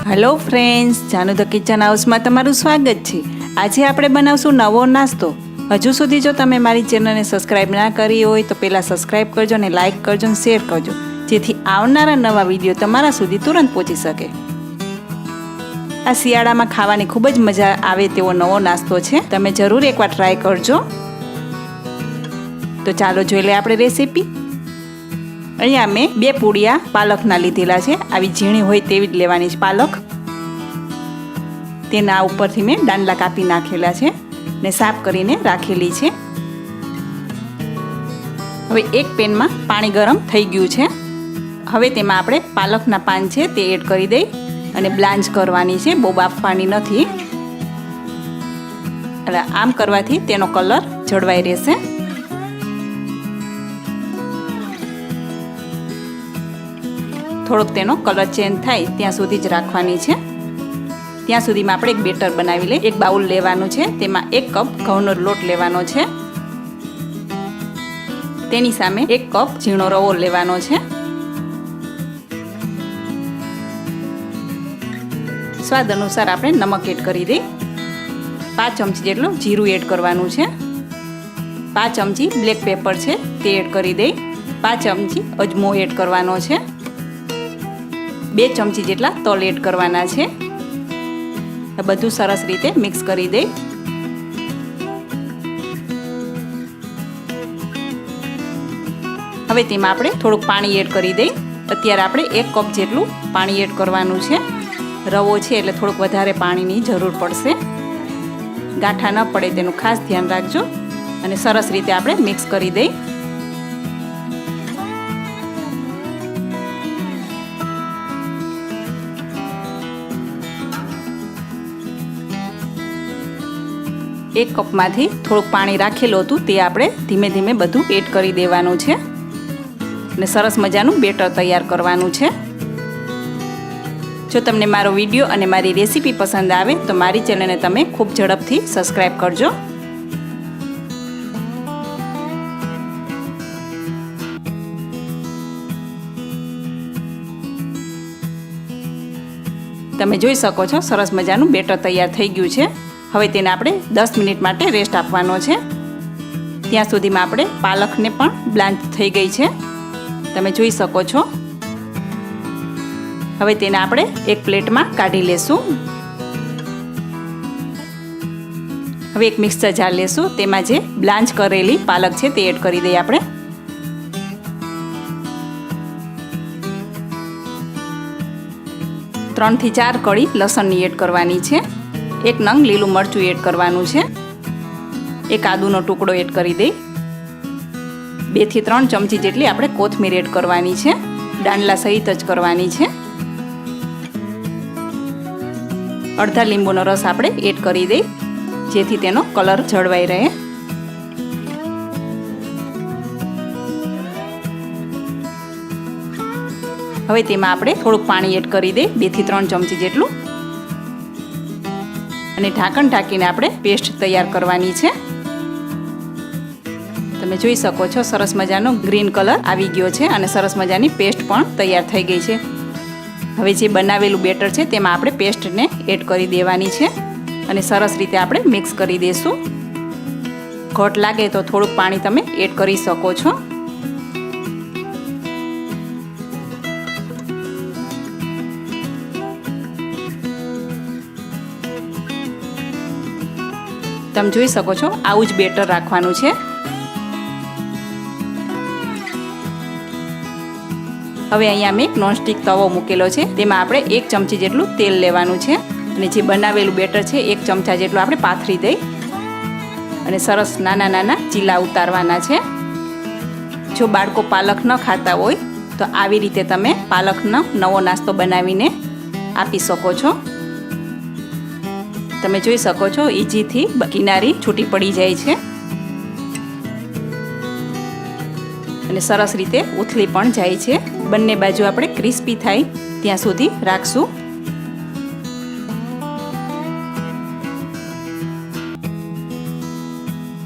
Hello friends, जानू the kitchen house में तमारुं स्वागत छे। आज आपणे बनावशुं नवो नास्तो। हजू सुधी जो तमे मारी चेनल ने सब्सक्राइब ना करी होय तो पहेला सब्सक्राइब करजो ने लाइक करजो ने शेर करजो, जेथी आवनारा नवा विडियो तमारा सुधी तुरंत पहोंची सके। आ शियाळामां खावानी खूब ज मजा आवे तेवो नवो नास्तो छे। तमे जरूर एकवार ट्राय करजो। तो चालो जोई ले आपणे रेसिपी। अहींया मैं 2 पूड़िया पालकना लीधेला छे। आवी झीणी होय तेवी ज लेवानी छे पालक। तेना उपरथी मैं डांडला कापी नाखेला छे ने साफ करीने राखेली छे। हवे एक पेन में पाणी गरम थई गयुं छे। हवे तेमां आपणे पालकना पान छे ते एड करी दई अने ब्लांच करवानी छे, बहू बाफवानी नथी। એટલે આમ કરવાથી તેનો કલર જળવાઈ રહેશે। થોડોક તેનો કલર ચેન્જ થાય ત્યાં સુધી જ રાખવાની છે। ત્યાં સુધીમાં આપણે એક બેટર બનાવી લઈએ। એક બાઉલ લેવાનું છે, તેમાં 1 કપ ઘઉંનો લોટ લેવાનો છે। તેની સામે 1 કપ ઝીણો રવો લેવાનો છે। સ્વાદ અનુસાર આપણે નમક એડ કરી દઈએ। 5 ચમચી જેટલું જીરું એડ કરવાનું છે। 5 ચમચી બ્લેક પેપર છે તે એડ કરી દઈએ। 5 ચમચી અજમો એડ કરવાનો છે। 2 ચમચી જેટલા તલ એડ કરવાના છે। બધું સરસ રીતે મિક્સ કરી દઈએ। હવે તેમાં આપણે થોડુંક પાણી એડ કરી દઈએ। અત્યારે આપણે 1 કપ જેટલું પાણી એડ કરવાનું છે। રવો છે એટલે થોડુંક વધારે પાણીની જરૂર પડશે। ગાંઠા ન પડે તેનું ખાસ ધ્યાન રાખજો અને સરસ રીતે આપણે મિક્સ કરી દઈએ। एक कप मांथी थोड़ुंक पाणी राखेलुं हतुं ते आपणे धीमे धीमे बधुं एड करी देवानुं छे ने सरस मजानुं बेटर तैयार करवानुं छे। जो तमने मारो विडियो अने मारी रेसिपी पसंद आवे तो मारी चेनलने तमे खूब झड़पथी सब्सक्राइब करजो। तमे जोई शको छो सरस मजानुं बेटर तैयार थई गयुं छे। હવે તેને આપણે 10 મિનિટ માટે રેસ્ટ આપવાનો છે। ત્યાં સુધીમાં આપણે પાલકને પણ બ્લાન્ચ થઈ ગઈ છે, તમે જોઈ શકો છો। હવે તેને આપણે એક પ્લેટમાં કાઢી લેશું। હવે એક મિક્સર જાર લેશું, તેમાં જે બ્લાન્ચ કરેલી પાલક છે તે એડ કરી દઈએ આપણે। ત્રણ થી 4 કળી લસણની એડ કરવાની છે। 1 નંગ લીલું મરચું એડ કરવાનું છે। 1 આદુનો ટુકડો એડ કરી દઈ। 2 થી 3 ચમચી જેટલી આપણે કોથમીર એડ કરવાની છે, દાંડલા સહિત જ કરવાની છે। અડધા લીંબુનો રસ આપણે એડ કરી દઈ જેથી તેનો કલર જળવાઈ રહે। હવે તેમાં આપણે થોડુંક પાણી એડ કરી દઈ 2 થી 3 ચમચી જેટલું અને ઢાંકણ ઢાંકીને આપણે પેસ્ટ તૈયાર કરવાની છે। તમે જોઈ શકો છો સરસ મજાનો ગ્રીન કલર આવી ગયો છે અને સરસ મજાની પેસ્ટ પણ તૈયાર થઈ ગઈ છે। હવે જે બનાવેલું બેટર છે તેમાં આપણે પેસ્ટને એડ કરી દેવાની છે અને સરસ રીતે આપણે મિક્સ કરી દઈશું। ઘટ લાગે તો થોડુંક પાણી તમે એડ કરી શકો છો। તમે જોઈ શકો છો આવું જ બેટર રાખવાનું છે। હવે અહીંયા મેં એક નોનસ્ટિક તવો મૂકેલો છે, તેમાં આપણે 1 ચમચી જેટલું તેલ લેવાનું છે અને જે બનાવેલું બેટર છે 1 ચમચા જેટલું આપણે પાથરી દઈ અને સરસ નાના નાના ચીલા ઉતારવાના છે। જો બાળકો પાલક ન ખાતા હોય તો આવી રીતે તમે પાલકનો નવો નાસ્તો બનાવીને આપી શકો છો। તમે જોઈ શકો છો ઈજીથી કિનારી છૂટી પડી જાય છે અને સરસ રીતે ઉથલી પણ જાય છે। બંને બાજુ આપણે ક્રિસ્પી થાય ત્યાં સુધી રાખશું।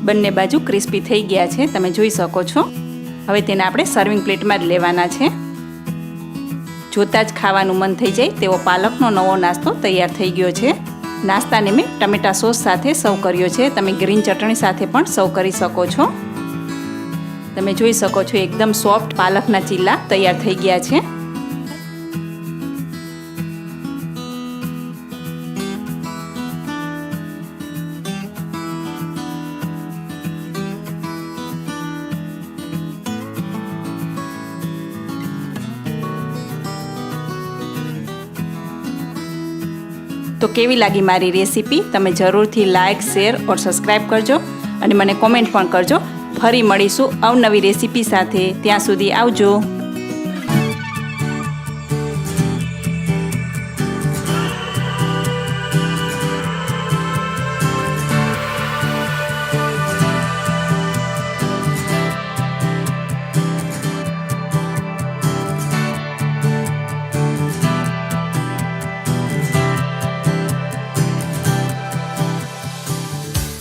બંને બાજુ ક્રિસ્પી થઈ ગયા છે, તમે જોઈ શકો છો। હવે તેને આપણે સર્વિંગ પ્લેટમાં જ લેવાના છે। જોતાં જ ખાવાનું મન થઈ જાય તેવો પાલકનો નવો નાસ્તો તૈયાર થઈ ગયો છે. નાસ્તાને મેં ટમેટા સોસ સાથે સર્વ કર્યો છે. તમે ગ્રીન ચટણી સાથે પણ સર્વ કરી શકો છો. તમે જોઈ શકો છો એકદમ સોફ્ટ પાલકના ચીલા તૈયાર થઈ ગયા છે. તો કેવી લાગી મારી રેસીપી? તમે જરૂરથી લાઇક, શેર ઓર સબસ્ક્રાઈબ કરજો અને મને કોમેન્ટ પણ કરજો. ફરી મળીશું અવનવી રેસીપી સાથે. ત્યાં સુધી આવજો.